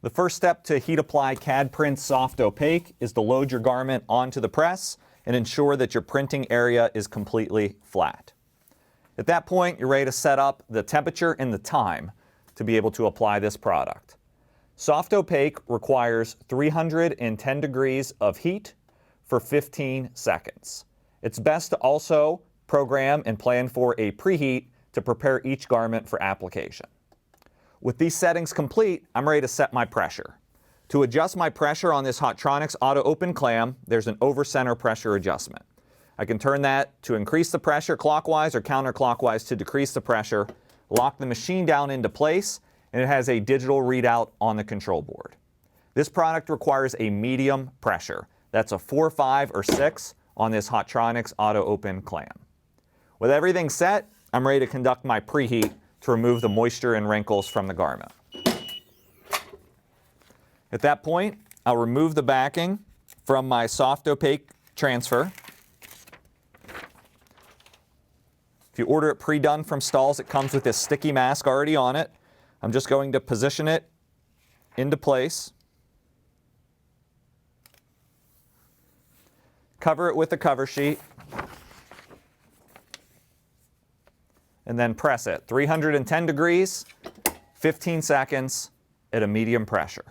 The first step to heat apply CAD-PRINTZ Soft Opaque is to load your garment onto the press and ensure that your printing area is completely flat. At that point, you're ready to set up the temperature and the time to be able to apply this product. Soft Opaque requires 310 degrees of heat for 15 seconds. It's best to also program and plan for a preheat to prepare each garment for application. With these settings complete, I'm ready to set my pressure. To adjust my pressure on this Hotronix auto open clam, there's an over center pressure adjustment. I can turn that to increase the pressure clockwise or counterclockwise to decrease the pressure, lock the machine down into place, and it has a digital readout on the control board. This product requires a medium pressure. That's a 4, 5, or 6 on this Hotronix auto open clam. With everything set, I'm ready to conduct my preheat to remove the moisture and wrinkles from the garment. At that point, I'll remove the backing from my soft opaque transfer. If you order it pre-done from Stalls, it comes with this sticky mask already on it. I'm just going to position it into place. Cover it with a cover sheet. And then press it. 310 degrees, 15 seconds at a medium pressure.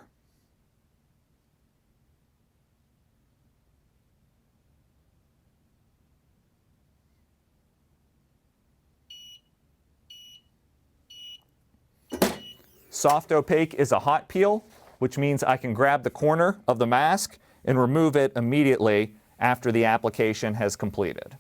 Soft Opaque is a hot peel, which means I can grab the corner of the mask and remove it immediately after the application has completed.